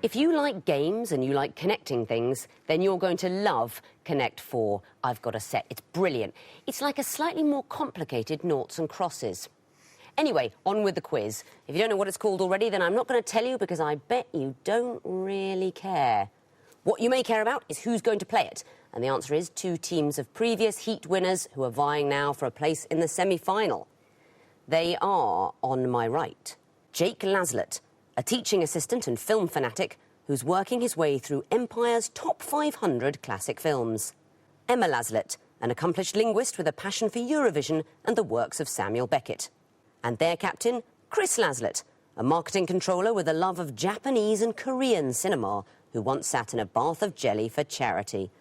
If you like games and you like connecting things, then you're going to love Connect 4. I've got a set. It's brilliant. It's like a slightly more complicated noughts and crosses. Anyway, on with the quiz. If you don't know what it's called already, then I'm not going to tell you because I bet you don't really care. What you may care about is who's going to play it. And the answer is 2 teams of previous heat winners who are vying now for a place in the semi-final. They are, on my right, Jake Lasletts, a teaching assistant and film fanatic who's working his way through Empire's top 500 classic films. Emma Lasletts, an accomplished linguist with a passion for Eurovision and the works of Samuel Beckett. And their captain, Chris Lasletts, a marketing controller with a love of Japanese and Korean cinema who once sat in a bath of jelly for charity.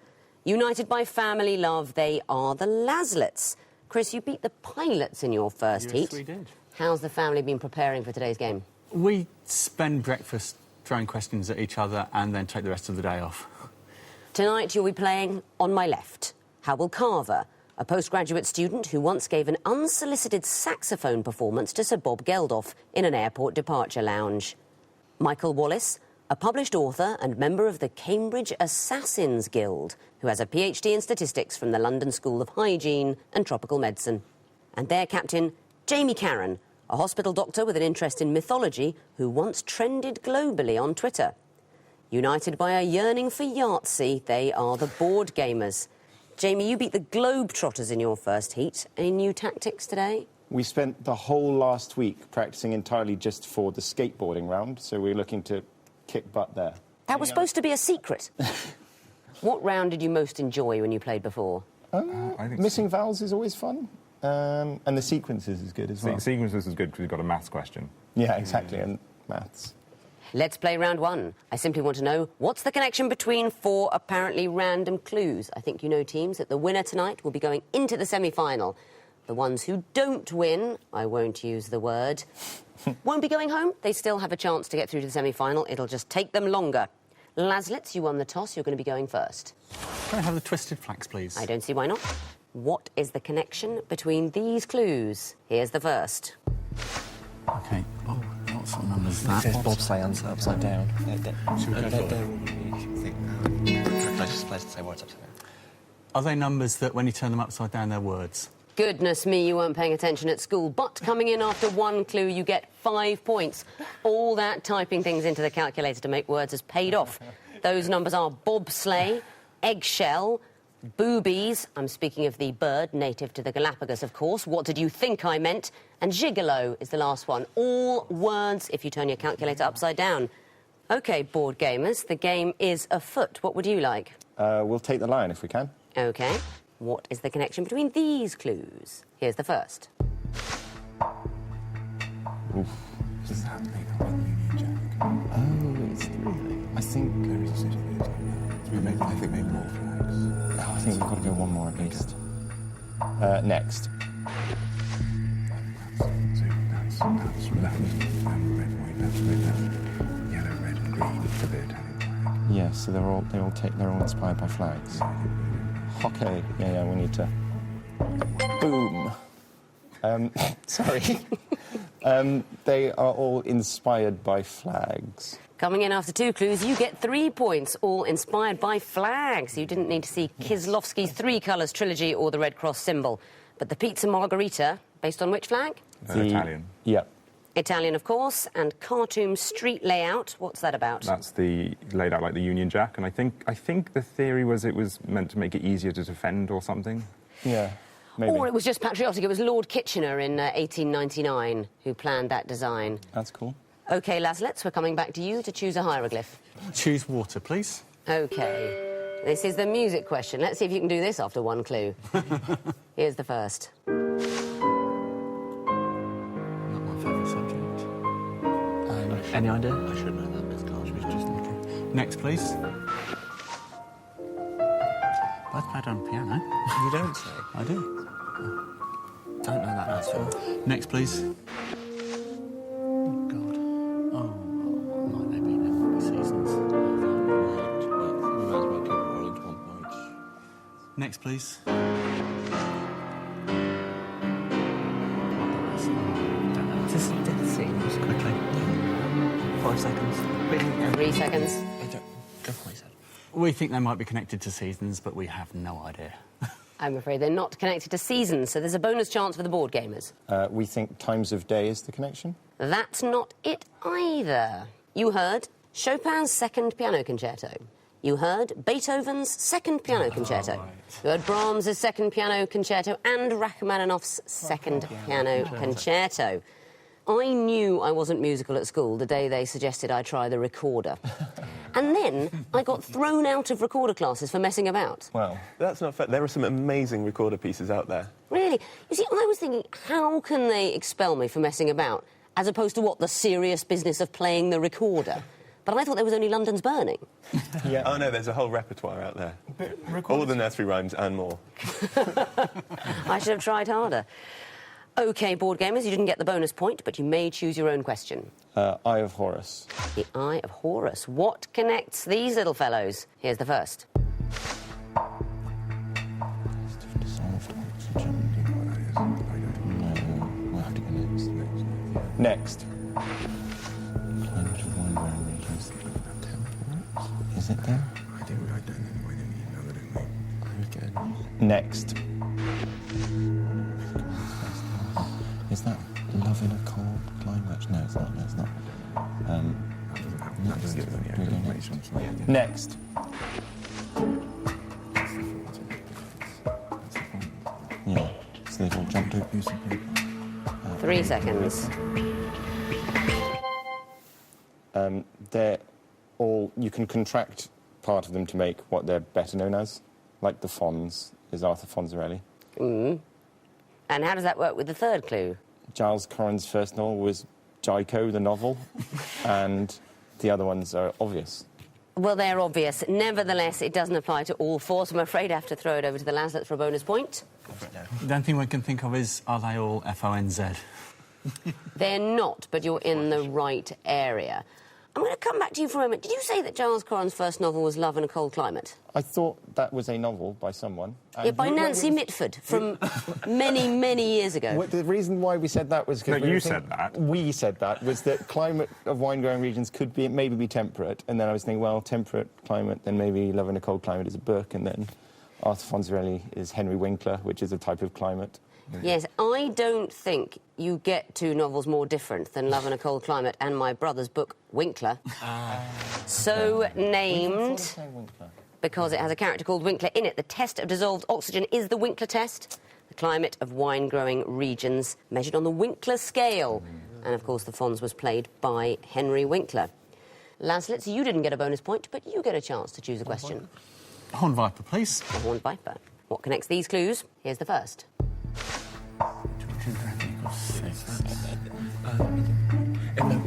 United by family love, they are the Lasletts. Chris, you beat the pilots in your first heat. Yes, we did. How's the family been preparing for today's game? We spend breakfast throwing questions at each other and then take the rest of the day off. Tonight you'll be playing on my left, Howell Carver, a postgraduate student who once gave an unsolicited saxophone performance to Sir Bob Geldof in an airport departure lounge. Michael Wallace, a published author and member of the Cambridge Assassins Guild, who has a PhD in statistics from the London School of Hygiene and Tropical Medicine. And their captain, Jamie Karen, a hospital doctor with an interest in mythology who once trended globally on Twitter. United by a yearning for Yahtzee, they are the board gamers. Jamie, you beat the Globetrotters in your first heat. Any new tactics today? We spent the whole last week practicing entirely just for the skateboarding round, so we're looking to kick butt there. That was supposed to be a secret. What round did you most enjoy when you played before? Missing vowels is always fun. And the sequences is good as well. Sequences is good because we've got a maths question. Yeah, exactly, and maths. Let's play round 1. I simply want to know, what's the connection between 4 apparently random clues? I think you know, teams, that the winner tonight will be going into the semi-final. The ones who don't win, I won't use the word, won't be going home. They still have a chance to get through to the semi-final. It'll just take them longer. Lasletts, you won the toss. You're going to be going first. Can I have the twisted flax, please? I don't see why not. What is the connection between these clues? Here's the first. OK. Oh, what sort of number is that? It says bobsleigh upside down. Should we go for it? Let's say words upside down. Are they numbers that, when you turn them upside down, they're words? Goodness me, you weren't paying attention at school. But coming in after 1 clue, you get 5 points. All that typing things into the calculator to make words has paid off. Those numbers are bobsleigh, eggshell, boobies, I'm speaking of the bird native to the Galapagos, of course. What did you think I meant? And gigolo is the last one. All words if you turn your calculator upside down. OK, board gamers, the game is afoot. What would you like? We'll take the lion if we can. OK. What is the connection between these clues? Here's the first. Oof. Does that make that one Union Jack? Oh, it's 3. I think... There is a city there. I think maybe more flags. Oh, I think we've got to go 1 more at least. Next. That's red, white, that's red, that's yellow, red and green for the Italian flag. Yeah, so they're all inspired by flags. Okay, yeah, we need to... Boom. Sorry. They are all inspired by flags. Coming in after 2 clues, you get 3 points, all inspired by flags. You didn't need to see Kieslowski's 3 Colours trilogy or the Red Cross symbol. But the pizza margherita, based on which flag? Italian. Yeah. Italian, of course, and Khartoum street layout. What's that about? That's laid out like the Union Jack, and I think the theory was it was meant to make it easier to defend or something. Yeah, maybe. Or it was just patriotic. It was Lord Kitchener in 1899 who planned that design. That's cool. OK, Lasletts, we're coming back to you to choose a hieroglyph. Choose water, please. OK. This is the music question. Let's see if you can do this after 1 clue. Here's the first. Not my favourite subject. Any idea? I should know that, Miss Carl. Should we just... Okay. Next, please. Both played on piano. You don't say. I do. Don't know that at all. Next, please. Oh, God. Oh, might they be them seasons? We might as well keep it all into 1 point. Next, please. Don't know. Just Dead Sea. Quickly. What 5 seconds. 3 seconds. Go for what you said. We think they might be connected to seasons, but we have no idea. I'm afraid they're not connected to seasons, so there's a bonus chance for the board gamers. We think times of day is the connection. That's not it either. You heard Chopin's Second Piano Concerto. You heard Beethoven's Second Piano Concerto. Right. You heard Brahms' Second Piano Concerto and Rachmaninoff's Second Piano Concerto. I knew I wasn't musical at school the day they suggested I try the recorder. And then I got thrown out of recorder classes for messing about. Well, That's not fair. There are some amazing recorder pieces out there. Really? You see, I was thinking, how can they expel me for messing about, as opposed to, what, the serious business of playing the recorder? But I thought there was only London's Burning. yeah. Oh, no, there's a whole repertoire out there. All the nursery rhymes and more. I should have tried harder. OK, board gamers, you didn't get the bonus point, but you may choose your own question. Eye of Horus. The Eye of Horus. What connects these little fellows? Here's the first. Dissolved oxygen. Do you know what that is? I don't. No, we'll have to go next. Next. Next. Climate of wine regions. Is it there? I don't know why they need another, don't we? Again. Next. Is that love in a cold climate? No, it's not. No, it's not. That doesn't give us any Do we go information. So yeah. Next. Yeah. So they've all jumped over. 3 seconds. They're all. You can contract part of them to make what they're better known as, like the Fonz is Arthur Fonzarelli. And how does that work with the third clue? Giles Corren's first novel was Jaiko, the novel, and the other ones are obvious. Well, they're obvious. Nevertheless, it doesn't apply to all four, so I'm afraid I have to throw it over to the Lasletts for a bonus point. The only thing we can think of is, are they all FONZ? They're not, but you're in the right area. I'm going to come back to you for a moment. Did you say that Giles Corren's first novel was Love in a Cold Climate? I thought that was a novel by someone. Yeah, by Nancy Mitford, from many, many years ago. The reason why we said that was because No, you said that. We said that was that climate of wine-growing regions could be maybe be temperate, and then I was thinking, well, temperate climate, then maybe Love in a Cold Climate is a book, and then Arthur Fonzarelli is Henry Winkler, which is a type of climate. Yes, I don't think you get two novels more different than Love in a Cold Climate and my brother's book, Winkler. So named because it has a character called Winkler in it. The test of dissolved oxygen is the Winkler test, the climate of wine-growing regions measured on the Winkler scale. And, of course, the Fonz was played by Henry Winkler. Lasletts, you didn't get a bonus point, but you get a chance to choose a question. Horn Viper, please. A horned viper. What connects these clues? Here's the first. No,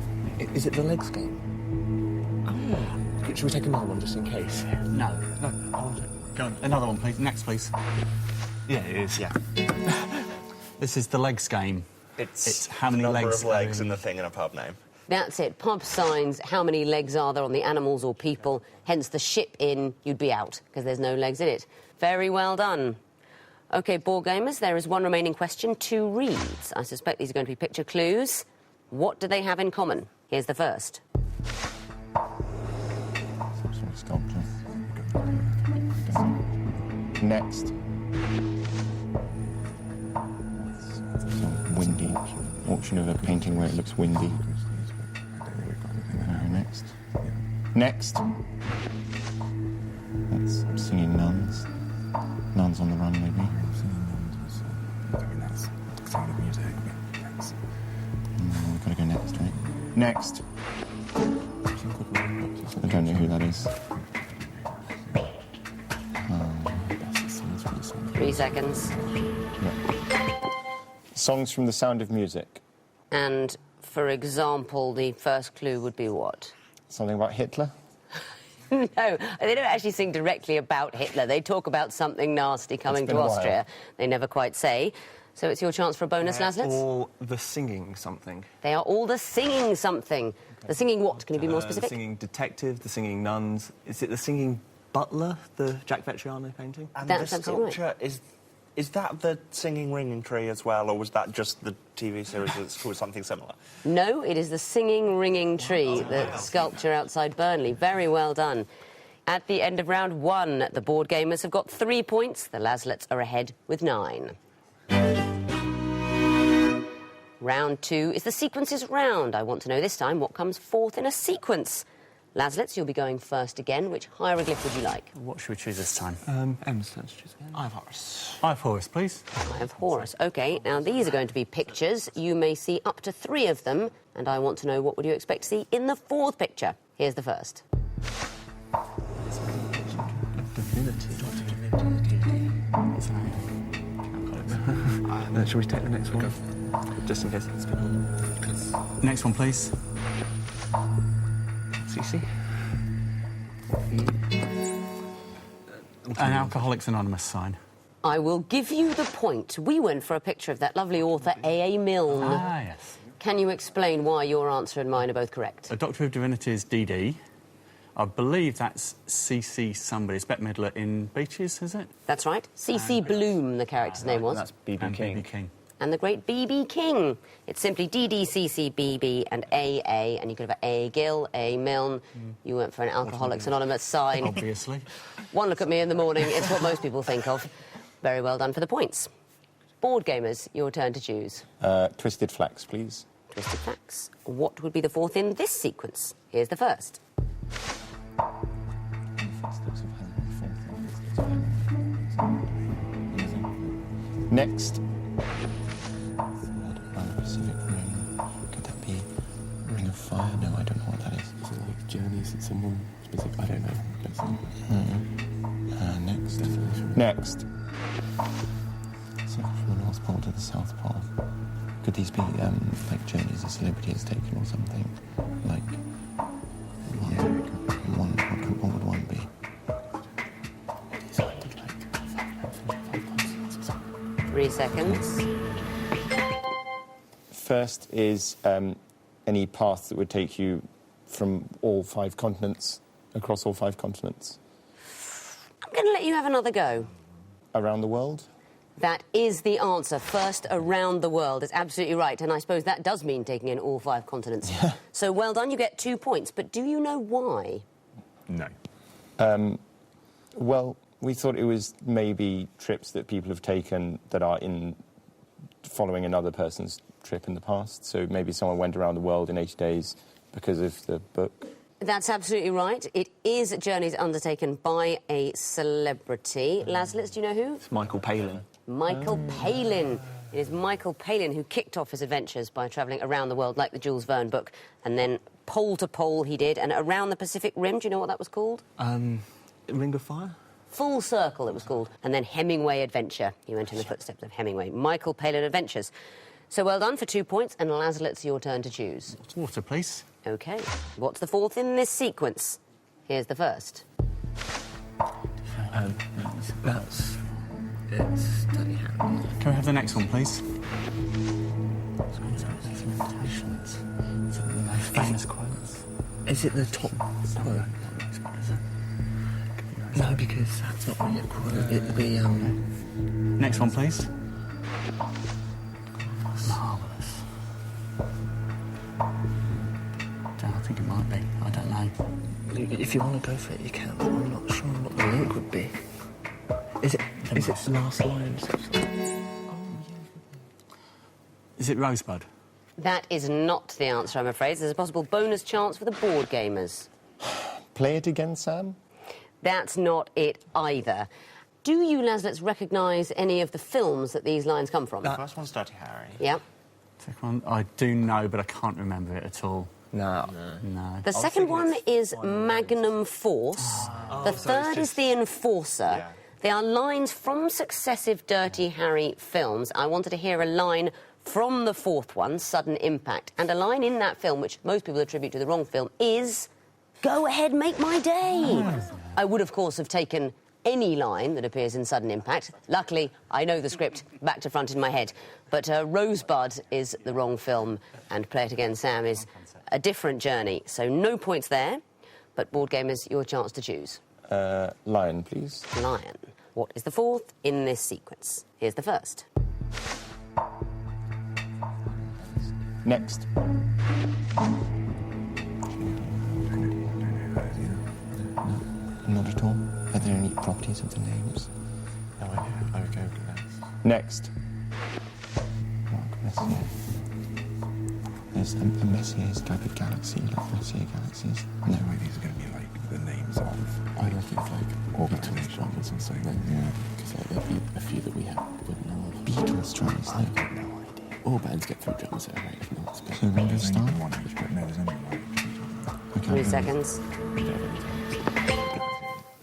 is it the legs game? Oh. Should we take another one just in case? No. Go on. Another one, please. Next, please. Yeah, it is. Yeah. This is the legs game. It's how many number legs of legs are in the thing in a pub name. That's it. Pub signs, how many legs are there on the animals or people, hence the ship in, you'd be out, because there's no legs in it. Very well done. OK, board gamers, there is one remaining question, 2 reads. I suspect these are going to be picture clues. What do they have in common? Here's the first. Some sort of sculpture. Next. Some windy. Auction of a painting where it looks windy. Next. Next. That's Singing Nuns. Nuns on the Run, maybe. I mean, that's the sound of music, but that's... We've got to go next, right? Next. I don't know who that is. 3 seconds. Songs from The Sound of Music. And, for example, the first clue would be what? Something about Hitler? No, they don't actually sing directly about Hitler. They talk about something nasty coming been to a while. Austria. They never quite say. So it's your chance for a bonus, Lasletts. Or the singing something. They are all the singing something. Okay. The singing what? Can you be more specific? The singing detective, the singing nuns. Is it the singing butler, the Jack Vetriano painting? And That's the absolutely sculpture is Is that the singing ringing tree as well, or was that just the TV series that's called something similar? No, it is the singing, ringing tree, the sculpture outside Burnley. Very well done. At the end of round 1, the board gamers have got 3 points. The Lasletts are ahead with 9. Round 2 is the sequences round. I want to know this time what comes fourth in a sequence. Lasletts, you'll be going first again. Which hieroglyph would you like? What should we choose this time? Let's choose again. I have Horus. I have Horus, please. I have Horus. OK, now these are going to be pictures. You may see up to 3 of them, and I want to know what would you expect to see in the 4th picture. Here's the first. Shall we take the next one? Just in case it's been on. Next one, please. CC? An Alcoholics Anonymous sign. I will give you the point. We went for a picture of that lovely author, A.A. Milne. Ah, yes. Can you explain why your answer and mine are both correct? A Doctor of Divinity is DD. I believe that's CC somebody. It's Bette Midler in Beaches, is it? That's right. C.C. Bloom, the character's name was. That's B.B. King. B.B. King. And the great B.B. King. It's simply DDCCBB and AA, and you could have A. Gill, A. Milne. You went for an Alcoholics Anonymous sign. Obviously. One look at me in the morning, it's what most people think of. Very well done for the points. Board gamers, your turn to choose. Twisted Flax, please. Twisted Facts. What would be the 4th in this sequence? Here's the first. Next. Pacific Ring. Could that be Ring of Fire? No, I don't know what that is. Is it like journeys at someone specific? I don't know. Next. Next. Circle from the North Pole to the South Pole. Could these be like journeys a celebrity has taken or something? Like what would one be? 3 seconds. First is any path that would take you from all 5 continents, across all 5 continents. I'm going to let you have another go. Around the world? That is the answer. First around the world. It's absolutely right. And I suppose that does mean taking in all 5 continents. Yeah. So well done, you get 2 points. But do you know why? No. Well, we thought it was maybe trips that people have taken that are in following another person's trip in the past. So maybe someone went around the world in 80 days because of the book. That's absolutely right. It is journeys undertaken by a celebrity. Lasletts, do you know who? It's Michael Palin. Michael Palin. It is Michael Palin who kicked off his adventures by travelling around the world like the Jules Verne book. And then pole to pole he did. And around the Pacific Rim, do you know what that was called? Ring of Fire? Full Circle, it was called. And then Hemingway Adventure. He went in the footsteps of Hemingway. Michael Palin Adventures. So well done for 2 points, and Lasletts, your turn to choose. Water, please. OK. What's the 4th in this sequence? Here's the first. It's Dirty Harry. Can we have the next one, please? Famous quotes. Is it the top quote? No, because that's not really a quote. It'd be, Next one, please. Marvellous. I think it might be. I don't know. If you want to go for it, you can. But I'm not sure what the link would be. Is it the last line? Is it Rosebud? That is not the answer, I'm afraid. There's a possible bonus chance for the board gamers. Play it again, Sam? That's not it either. Do you, Lasletts, recognise any of the films that these lines come from? The first one's Dirty Harry. Yeah. Second one, I do know, but I can't remember it at all. No. No. The second one is Magnum Force. The third is The Enforcer. Yeah. They are lines from successive Dirty Harry films. I wanted to hear a line from the 4th one, Sudden Impact. And a line in that film, which most people attribute to the wrong film, is Go ahead, make my day. I would, of course, have taken any line that appears in Sudden Impact. Luckily, I know the script back to front in my head. But Rosebud is the wrong film, and Play It Again, Sam is a different journey. So no points there. But board gamers, your chance to choose. Lion, please. Lion. What is the 4th in this sequence? Here's the first. Next. Not at all. Are there any properties of the names? No idea. I would go with next. Next. Mark Messier. There's a Messier's type of galaxy, like Messier galaxies. No way these are going to be like the names of. I reckon it's like organisations or something. Yeah, because like there'll be a few that we wouldn't know of. Beatles drums, I like. have no idea. All bands get through drums at a rate of knots, but So Ringo There's Starr? only one each, but no, there's only like. I can't 3 remember. seconds.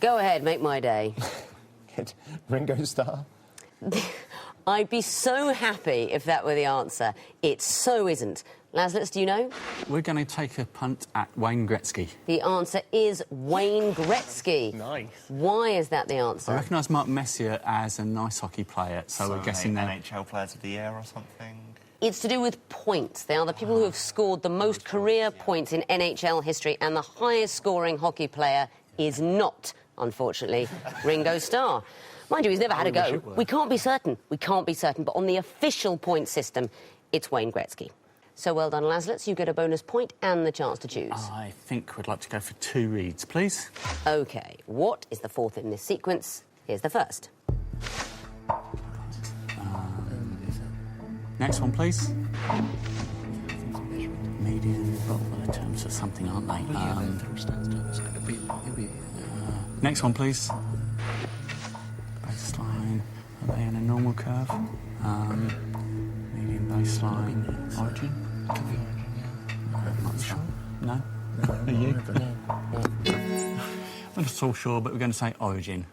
Go ahead, make my day. Ringo Starr? I'd be so happy if that were the answer. It so isn't. Lasletts, do you know? We're going to take a punt at Wayne Gretzky. The answer is Wayne Gretzky. Nice. Why is that the I answer? recognise Mark Messier as a nice hockey player, so we're guessing that. NHL Players of the Year or something. It's to do with points. They are the people who have scored the most career points in NHL history, and the highest scoring hockey player is not, unfortunately, Ringo Starr. Mind you, he's never had a go. We can't be certain. We can't be certain. But on the official point system, it's Wayne Gretzky. So well done, Lasletts. You get a bonus point and the chance to choose. I think we'd like to go for 2 reads, please. OK, what is the fourth in this sequence? Here's the first. Next one, please. Median, well, terms of something, aren't they? Next one, please. Baseline. Are they in a normal curve? Median baseline. Origin? Could be origin, yeah. Not sure. No? Are you? I'm not so sure, but we're going to say origin.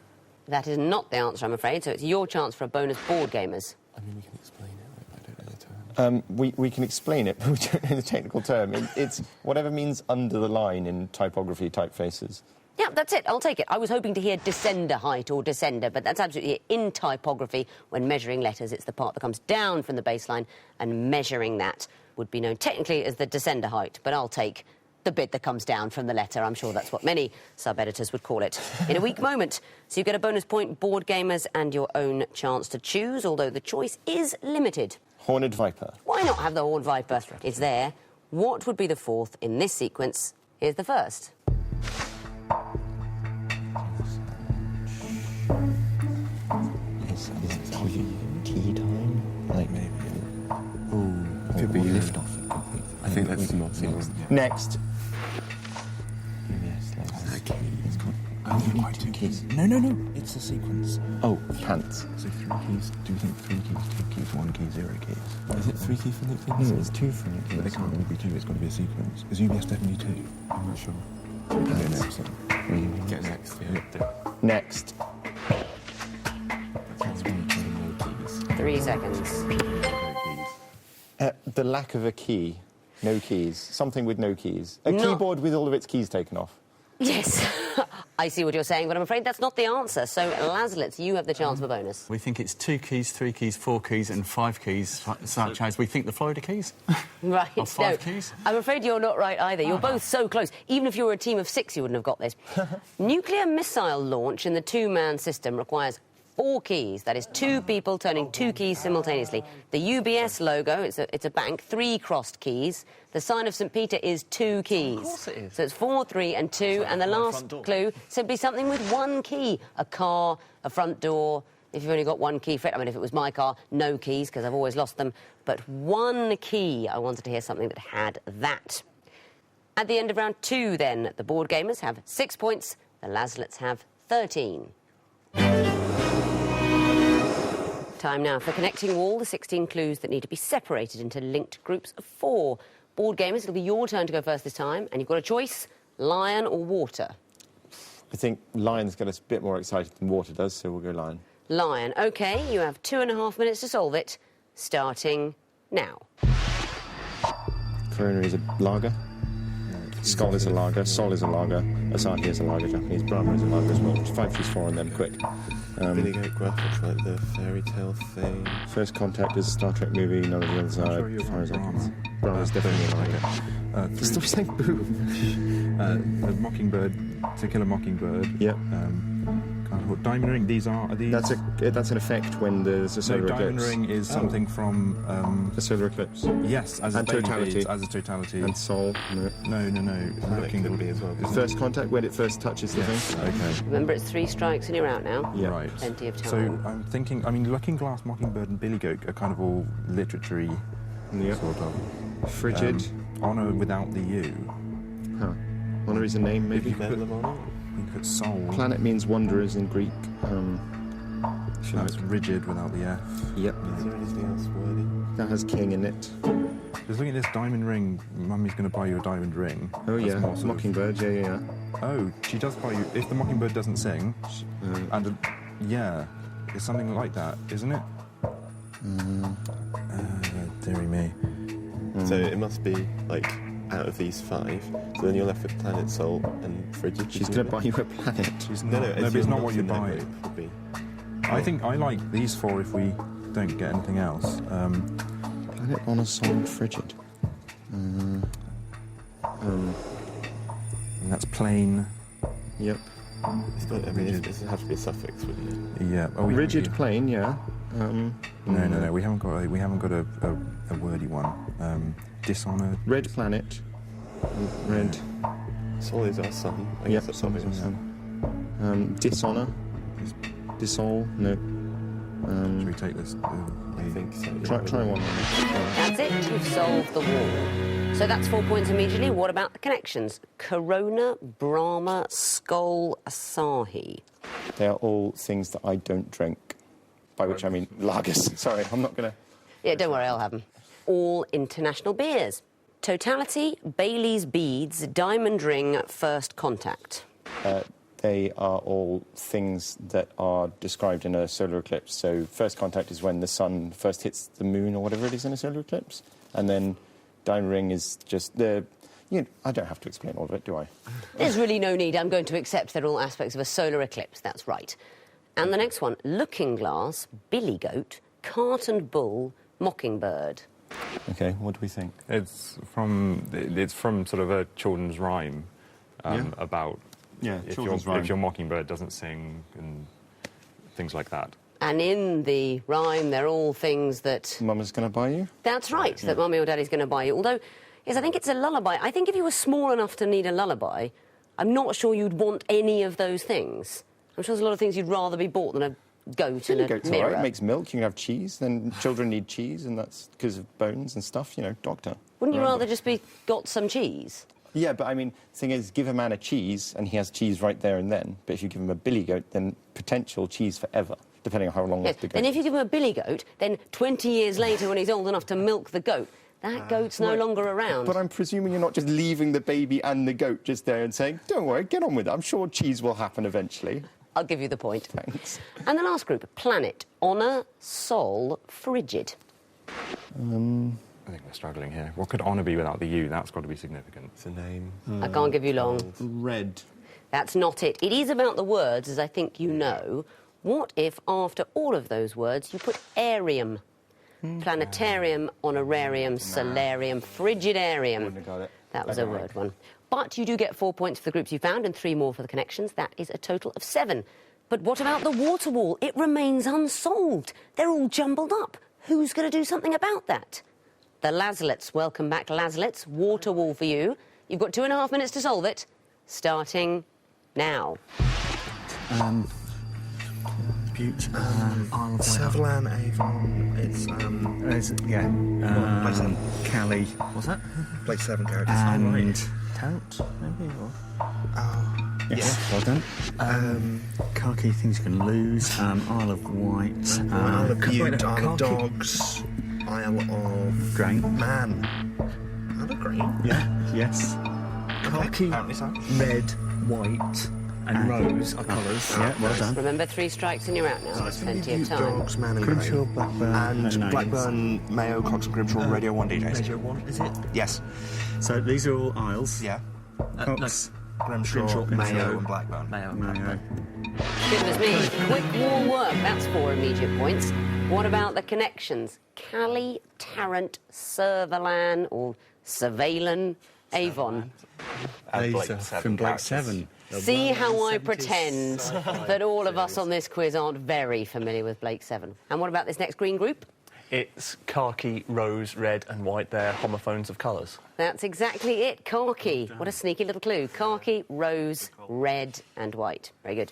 That is not the answer, I'm afraid, so it's your chance for a bonus board gamers. I mean, we can explain it, but I don't know the term. We can explain it, but we don't know the technical term. It's whatever means under the line in typography, typefaces. Yeah, that's it. I'll take it. I was hoping to hear descender height or descender, but that's absolutely it. In typography, when measuring letters, it's the part that comes down from the baseline, and measuring that would be known technically as the descender height, but I'll take the bit that comes down from the letter. I'm sure that's what many sub-editors would call it. In a weak moment. So you get a bonus point, board gamers, and your own chance to choose, although the choice is limited. Horned Viper. Why not have the Horned Viper? It's there. What would be the fourth in this sequence? Here's the first. Is it tea time? Like maybe. Oh, could be lift off. I think that's not Next. Only 2 keys. No. It's a sequence. Oh, pants. So 3 keys. Do you think 3 keys, 2 keys, 1 key, 0 keys? Is it 3 keys for Nick? No, it's 2 for it. But they can't all be 2. It's got to be a sequence. Is UBS definitely 2? I'm not sure. Okay, next then. Get next, yeah. Next. That's when you play no keys. 3 seconds. The lack of a key. No keys. Something with no keys. A No. keyboard with all of its keys taken off. Yes, I see what you're saying, but I'm afraid that's not the answer. So, Lasletts, you have the chance for bonus. We think it's 2 keys, 3 keys, 4 keys, and 5 keys, such as we think the Florida keys. Right. Or 5 keys. I'm afraid you're not right either. You're both so close. Even if you were a team of 6, you wouldn't have got this. Nuclear missile launch in the 2-man system requires 4 keys. That is 2 people turning 2 keys simultaneously. The UBS logo, it's a bank, 3 crossed keys. The sign of St. Peter is 2 keys. Of course it is. So it's 4, 3 and 2. And the last clue, simply something with 1 key. A car, a front door. If you've only got 1 key for it, I mean, if it was my car, no keys, because I've always lost them. But 1 key, I wanted to hear something that had that. At the end of round 2, then, the board gamers have 6 points. The Lasletts have 13. Time now for connecting all the 16 clues that need to be separated into linked groups of 4. Board gamers, it'll be your turn to go first this time, and you've got a choice, lion or water. I think lion's get us a bit more excited than water does, so we'll go lion. Lion. OK, you have 2.5 minutes to solve it, starting now. Corona is a lager. Skull is a lager. Sol is a lager. Asahi is a lager. Japanese. Brahma is a lager as well. 5 choose 4 on them, quick. Billy Goat Gruff, it's like the fairy tale thing. First Contact is a Star Trek movie. None of the others are, as far as I can. Brahma's definitely a lager. Stop saying boo. A Mockingbird, To Kill a Mockingbird. Yep. Can't what diamond ring? These are these? That's an effect when there's a solar eclipse. Diamond ring is something from a solar eclipse. yes, as And a daily totality. beads, as a totality. And Sol. No. No. Looking could be as well. First contact when it first touches the thing. Okay. Remember, it's 3 strikes and you're out now. Yeah. Right. Plenty of time. So I'm thinking. I mean, Looking Glass, Mockingbird, and Billy Goat are kind of all literary, Yeah. sort of. Frigid. Honor without the U. Huh. Honor is a name, maybe. Medal of Honor? You put soul. Planet means wanderers in Greek. That's rigid without the F. Yep. Is there anything else worthy? That has king in it. Just looking at this diamond ring. Mummy's going to buy you a diamond ring. Oh, That's yeah. more sort of- Mockingbird, yeah. Oh, she does buy you. If the mockingbird doesn't sing, yeah, it's something like that, isn't it? Dearie me. So it must be, like, out of these 5. So then you're left with Planet, Sol, and Frigid. She's going to buy you a planet. No, but it's not what you in that buy. group would be. I think I like these 4 if we don't get anything else. Planet, Honor, Sol, and Frigid. And that's plain. Yep. It's got, I mean, it has to be a suffix, wouldn't it? Yeah. Oh, Rigid plane, yeah. No. We haven't got a wordy one. Dishonor. Red planet. Red. Sol is our sun. I Yep. guess that's obvious. Dishonor. Dissol. No. Should we take this? I think so. Try one. That's it. You've solved the wall. So that's 4 points immediately. What about the connections? Corona, Brahma, Skol, Asahi. They are all things that I don't drink. By which I mean lagers. Sorry, I'm not going to... Yeah, don't worry, I'll have them. All international beers. Totality, Bailey's Beads, Diamond Ring, First Contact. They are all things that are described in a solar eclipse. So first contact is when the sun first hits the moon or whatever it is in a solar eclipse. And then diamond ring is just the... I don't have to explain all of it, do I? There's really no need. I'm going to accept they're all aspects of a solar eclipse. That's right. And the next one, Looking Glass, Billy Goat, Cart and Bull, Mockingbird. OK, what do we think? It's from sort of a children's rhyme about if your mockingbird doesn't sing and things like that. And in the rhyme, they're all things that... Mama's going to buy you? That's right, that Mummy or Daddy's going to buy you. Although, yes, I think it's a lullaby. I think if you were small enough to need a lullaby, I'm not sure you'd want any of those things. I'm sure there's a lot of things you'd rather be bought than a goat and a Goat's mirror. all right. It makes milk, you can have cheese, then children need cheese, and that's because of bones and stuff, doctor. Wouldn't you rather just be got some cheese? Yeah, but I mean, the thing is, give a man a cheese, and he has cheese right there and then. But if you give him a billy goat, then potential cheese forever, depending on how long Yes, the goat... and if you give him a billy goat, then 20 years later, when he's old enough to milk the goat, that goat's no longer around. But I'm presuming you're not just leaving the baby and the goat just there and saying, don't worry, get on with it. I'm sure cheese will happen eventually. I'll give you the point. Thanks. And the last group, Planet, Honor, Sol, Frigid. I think we're struggling here. What could honour be without the U? That's got to be significant. It's a name. I can't give you long. Red. That's not it. It is about the words, as I think you know. What if, after all of those words, you put arium? Planetarium, honorarium, solarium, frigidarium. Wouldn't have got it. That was a word one. But you do get 4 points for the groups you found and 3 more for the connections. That is a total of 7. But what about the water wall? It remains unsolved. They're all jumbled up. Who's going to do something about that? The Lasletts. Welcome back, Lasletts. Water wall for you. You've got 2.5 minutes to solve it. Starting now. Butte, Isle of Wight. Sutherland, Avon. It's Place 7. Cali. What's that? place 7 characters. And Tout, maybe? Or... Oh, Yes, well done. Khaki, things you can lose. Isle of Wight. Isle of Bute, Isle of Khaki. Dogs, Isle of Grain. Man. Isle of Green. Yeah, yes. Khaki, Apparently so. red, white, and rose are colours. Yeah, well done. Remember, 3 strikes and you're out now. There's plenty of Bute, time. Dogs, Man and Grimshaw, Green. Blackburn. And no, Blackburn, Mayo, Cox and Grimshaw, Radio 1 DJs. Radio 1, is it? Yes. So these are all isles. Yeah. Cox, Grimshaw, Mayo and Blackburn. Mayo. Goodness me. Quick warm work. That's 4 immediate points. What about the connections? Cali, Tarrant, Servalan, or Surveillance? Avon. From Blake 7. See how I pretend that all of us on this quiz aren't very familiar with Blake 7. And what about this next green group? It's khaki, rose, red and white. They're homophones of colours. That's exactly it, khaki. What a sneaky little clue. Khaki, rose, red and white. Very good.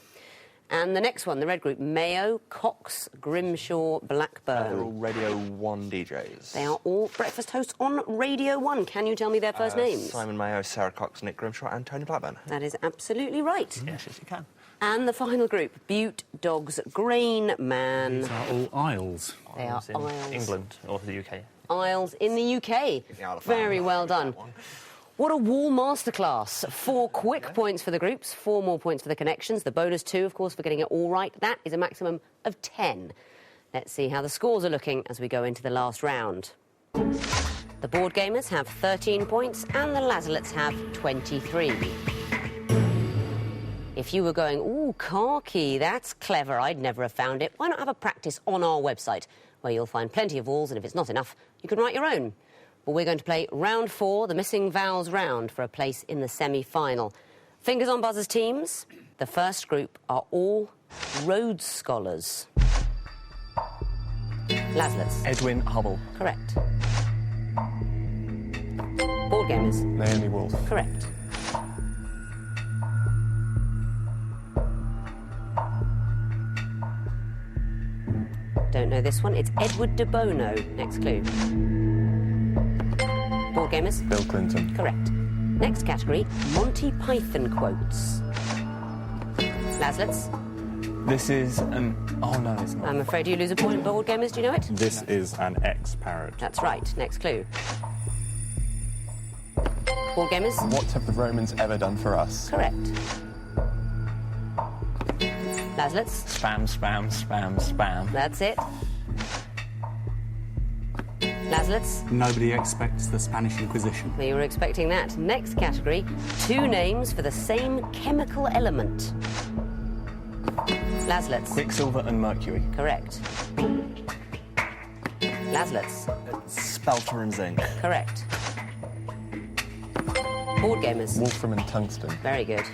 And the next one, the red group, Mayo, Cox, Grimshaw, Blackburn. They're all Radio 1 DJs. They are all breakfast hosts on Radio 1. Can you tell me their first names? Simon Mayo, Sarah Cox, Nick Grimshaw and Tony Blackburn. That is absolutely right. Yes, you can. And the final group, Butte, Dogs, Grain Man. These are all Isles. They are in Isles. England or the UK. Isles in the UK. Very well done. What a wall masterclass. 4 quick points for the groups, 4 more points for the connections. The bonus 2, of course, for getting it all right. That is a maximum of 10. Let's see how the scores are looking as we go into the last round. The board gamers have 13 points and the Lasletts have 23. If you were going, ooh, khaki, that's clever, I'd never have found it, why not have a practice on our website, where you'll find plenty of walls, and if it's not enough, you can write your own. Well, we're going to play round 4, the missing vowels round, for a place in the semi-final. Fingers on buzzers, teams. The first group are all Rhodes Scholars. Lasletts. Edwin Hubble. Correct. Board gamers. Naomi Wolf. Correct. Don't know this one. It's Edward de Bono. Next clue. Board gamers? Bill Clinton. Correct. Next category, Monty Python quotes. Lasletts? This is an... Oh, no, it's not. I'm afraid you lose a point. Board gamers, do you know it? This is an ex-parrot. That's right. Next clue. Board gamers? What have the Romans ever done for us? Correct. Lasletts? Spam, spam, spam, spam. That's it. Lasletts? Nobody expects the Spanish Inquisition. We were expecting that. Next category, 2 names for the same chemical element. Lasletts? Quicksilver and mercury. Correct. Lasletts? Spelter and zinc. Correct. Board gamers? Wolfram and tungsten. Very good.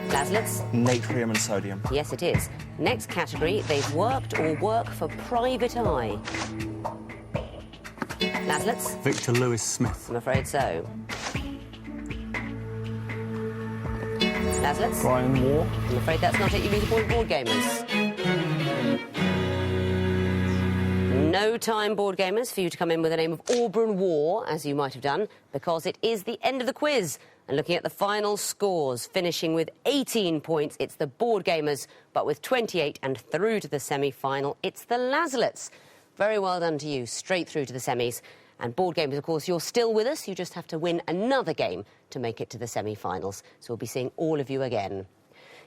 Lasletts? Natrium and sodium. Yes, it is. Next category, they've worked or work for private eye. Lasletts? Victor Lewis Smith. I'm afraid so. Lasletts? Brian Moore. I'm afraid that's not it. You lose a point, board gamers. No time, board gamers, for you to come in with the name of Auburn War, as you might have done, because it is the end of the quiz. And looking at the final scores, finishing with 18 points, it's the board gamers, but with 28 and through to the semi-final, it's the Lasletts. Very well done to you, straight through to the semis. And board gamers, of course, you're still with us. You just have to win another game to make it to the semi-finals. So we'll be seeing all of you again.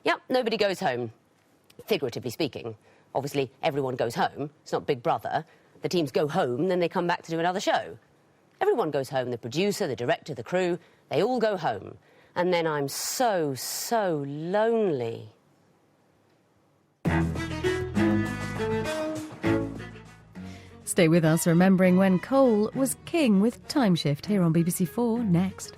Yep, nobody goes home, figuratively speaking. Obviously, everyone goes home. It's not Big Brother. The teams go home, then they come back to do another show. Everyone goes home, the producer, the director, the crew, they all go home. And then I'm so, so lonely. Stay with us, remembering when coal was king with Time Shift here on BBC4 next.